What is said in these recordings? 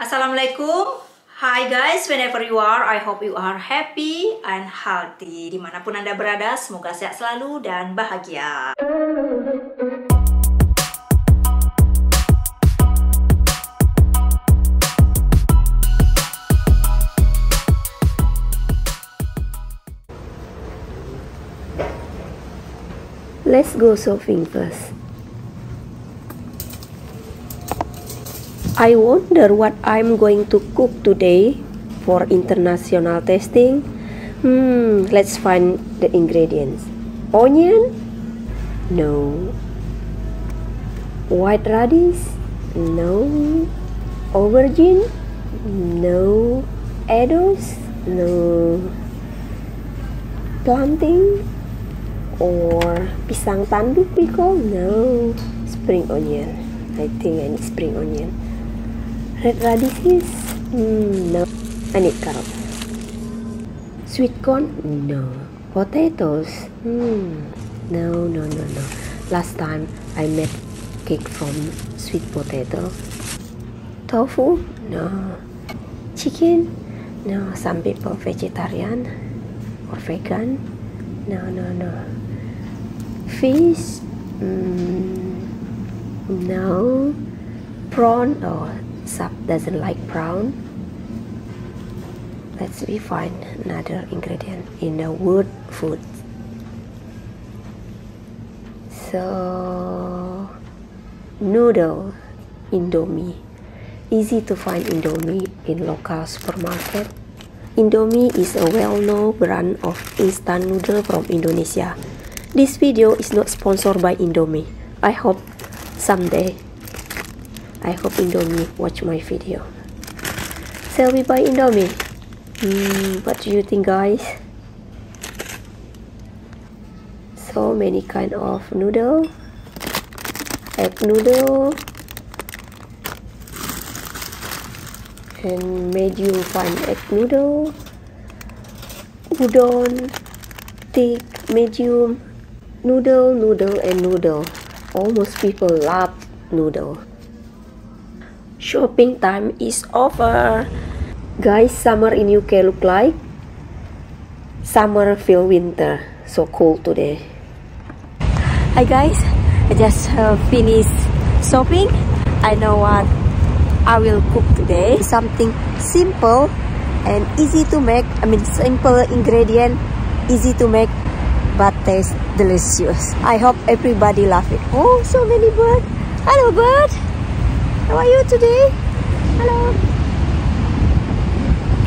Assalamualaikum. Hi guys, whenever you are, I hope you are happy and healthy. Dimanapun Anda berada, semoga sehat selalu dan bahagia. Let's go shopping first. I wonder what I'm going to cook today for international tasting. Let's find the ingredients. Onion? No. White radish? No. Aubergine? No. Edos? No. Plantain? Or pisang tanduk we call? No. Spring onion. I think I need spring onion. Red radishes? No. I need carrots. Sweet corn? No. Potatoes? No. Last time I made cake from sweet potato. Tofu? No. Chicken? No. Some people vegetarian or vegan? No. Fish? No. Prawn? Oh, Sap doesn't like prawn. Let's find another ingredient in the wood food. So, noodle, Indomie. Easy to find Indomie in local supermarket. Indomie is a well-known brand of instant noodle from Indonesia. This video is not sponsored by Indomie. I hope someday Indomie watch my video. Shall we buy Indomie? What do you think, guys? So many kind of noodle. Egg noodle. And medium fine egg noodle. Udon. Thick, medium. Noodle, and noodle. Almost people love noodle. Shopping time is over. Guys, summer in UK look like summer feel winter. So cold today. Hi guys, I just finished shopping. I know what I will cook today. Something simple and easy to make. Simple ingredient, easy to make, but taste delicious. I hope everybody love it. Oh, so many birds. Hello bird. How are you today? Hello.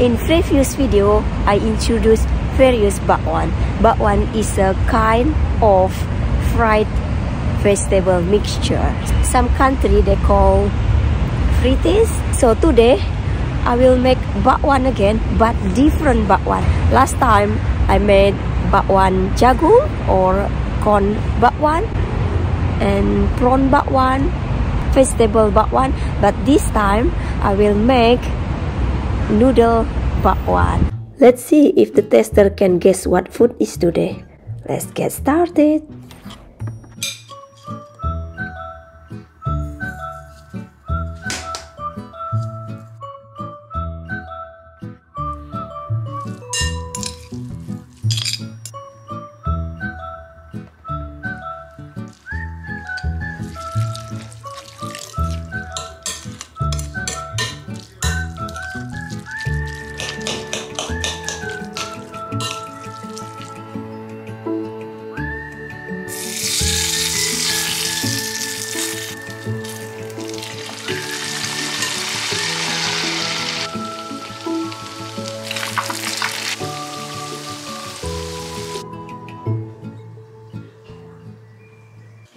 In previous video, I introduced various bakwan. Bakwan is a kind of fried vegetable mixture. Some country they call frites. So today, I will make bakwan again, but different bakwan. Last time, I made bakwan jagung or corn bakwan and prawn bakwan, vegetable bakwan, but this time I will make noodle bakwan. Let's see if the tester can guess what food is today. Let's get started.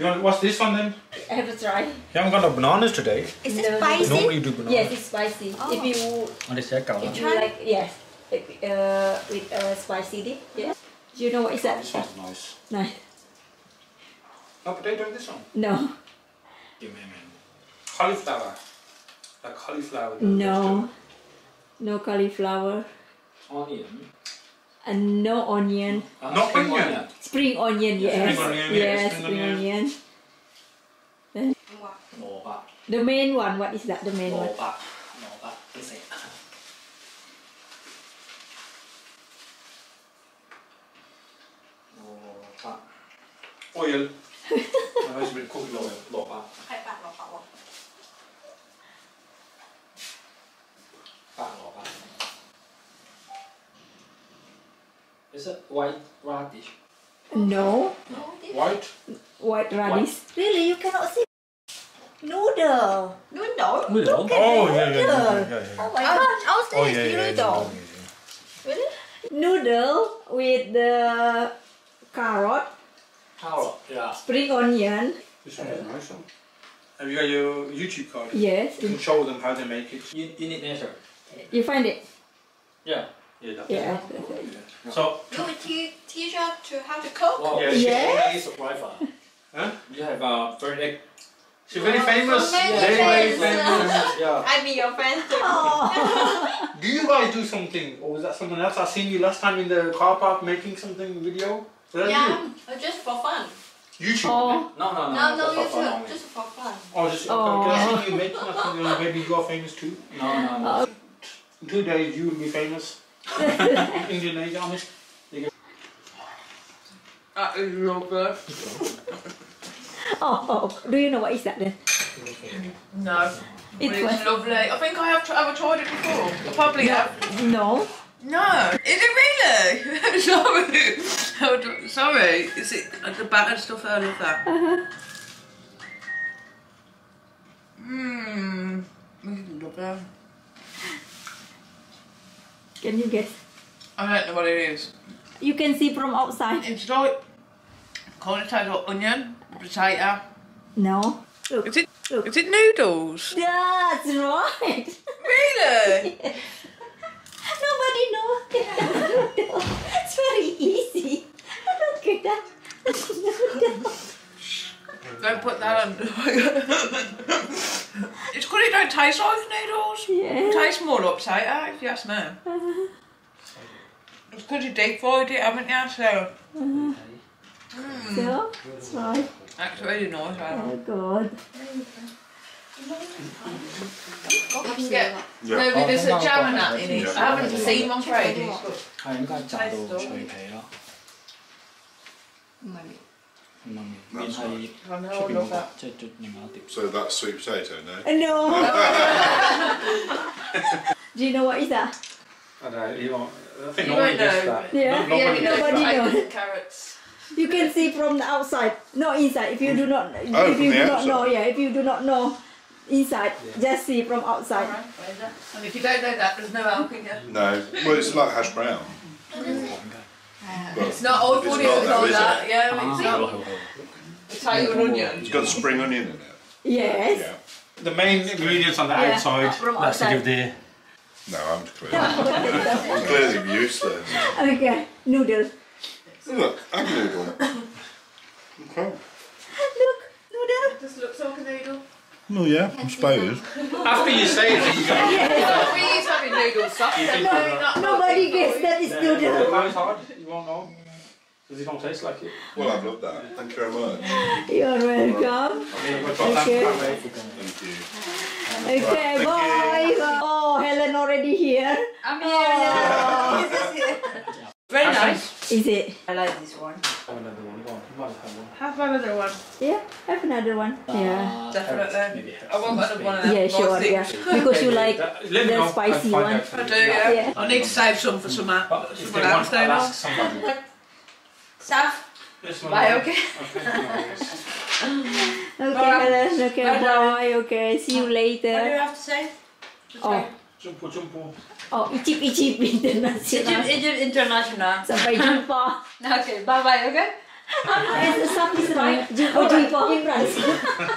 What's this one then? I have to try. You haven't got no bananas today. Is it spicy? Normally you do bananas. Yes, it's spicy. Oh, this is If you like, yes, with spicy dip. Yes. Do you know what is that? This one's nice. Nice. No potato in this one? No. Give me a minute. Cauliflower. Like cauliflower. No. No cauliflower. Onion. And no onion. No onion. Spring onion, yes. Spring onion, yes, spring spring onion. onion. Then the main one, what is that? The main one? oil. It's been cooked oil. Is it white radish? No. White. White radish. Really, you cannot see. Noodle. Noodle? Look at Oh, the yeah. noodle. Oh my gosh. Oh, yeah. Really? Noodle with the carrot, Carrot, yeah. spring onion. This one is nice. Have you got your YouTube card? Yes. You can show them how they make it. Yunileisure. You find it? Yeah. Yeah. So, You want me to teach you how to cook? Wow. Yeah. Yeah. She's a wife. huh? You have bird egg. She's very famous. So many Very friends. famous. Yeah. I'd be your friend too. Oh. Do you guys do something, or was that someone else? I seen you last time in the car park making something video. Was that Yeah, just for fun. you? YouTube. Oh. No, No, just for you fun too. only. Just for fun. Oh, just okay. I seen you making something. Maybe you are famous too. No. In 2 days, you will be famous. Indonesia, honest. That is real good. Oh. Do you know what is that then? No. It's It's lovely. I think I have ever tried it before. I probably have. No. No. Is it really? Sorry. Sorry. Is it like the battered stuff? I love that. Mmm. Lovely. Can you guess? I don't know what it is. You can see from outside. It's like kind of tastes like onion, potato. No. Look. Is it? Look. Is it noodles? That's right. Really? Nobody knows. It's very easy. Look at that. Noodle. Don't put that on. It's because it don't taste like noodles. Yeah. It tastes more like potato, if you ask me. It's because you deep fried it, haven't you? So, So, that's right. that's really nice. Oh God. I can get maybe there's a jam and that in it. I haven't seen one for ages. 係應該炸到脆皮咯。唔係。唔係麵係 I know, 出 I 邊 love 嗰個 that.，即係最另外一碟。 So that's sweet potato, no? No. Do you know what is that? I don't know, you won't, I think You nobody won't gets know. that. Yeah. Nobody gets Nobody that. knows. Carrots. You can see from the outside, not inside. If you do not, Oh, if from you the do not outside. know, if you do not know inside, just see from outside. Alright, where's that? And if you don't know that, there's no helping you. No. Well, it's like hash brown. But It's not all It's funny not with though, all is that. it? Yeah, it's not. Potato and onion. it's got spring onion in it. Yes. Yeah. The main ingredients on the Yeah, outside, from that's to outside. give the... No, I haven't clearly. I'm clearly useless. Okay, noodle. Look, egg noodle. Okay. Look, noodle. Just looks like a noodle. Well, yeah, I suppose. After you say it, you go... We used to have noodles soft. Nobody gets that is It noodle. goes hard, you won't know. Because it don't taste like it. Well, I've loved that. Thank you very much. You're welcome. Okay. Thank you. Okay, bye. Oh, Helen already here. I'm here. Oh. Very nice. Is it? I like this one. Have another one, go on. You might have one. Have another one. Yeah, have another one. Yeah. Definitely. I want another one of them. Yeah, sure, yeah. Because you like Let me the know, spicy I'll one. find out for I you. do, yeah. Yeah. I need to save some for someone If they want, else, I'll don't I? ask somebody. Saf? This one. Bye, okay. Okay, no worries. Okay, Bye. Helen. Okay, Bye, bye. Okay, see you What do you later. have to say? Oh, Jumpo. oh, icip-icip international. Egypt International. Sampai jumpa. Okay, bye-bye, okay? It's something right. Jumpa. Imran.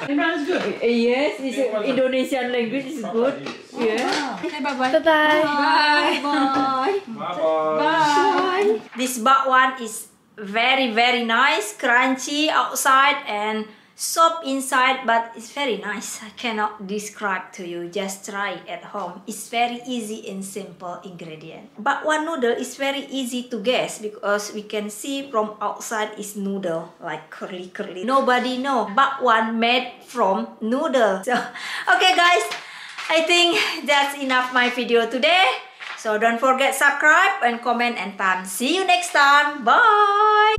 Imran is good. Yes, it's Indonesian language is good. Yeah. Okay, bye-bye. Bye. Bye. Bye. Bye-bye. Bye. This bakwan is very, very nice, crunchy outside and soft inside, but it's very nice. I cannot describe to you. Just try it at home. It's very easy and simple ingredient. Bakwan noodle is very easy to guess because we can see from outside is noodle, like curly. Nobody know bakwan made from noodle. So, okay guys, I think that's enough my video today. So don't forget subscribe and comment and time. See you next time. Bye.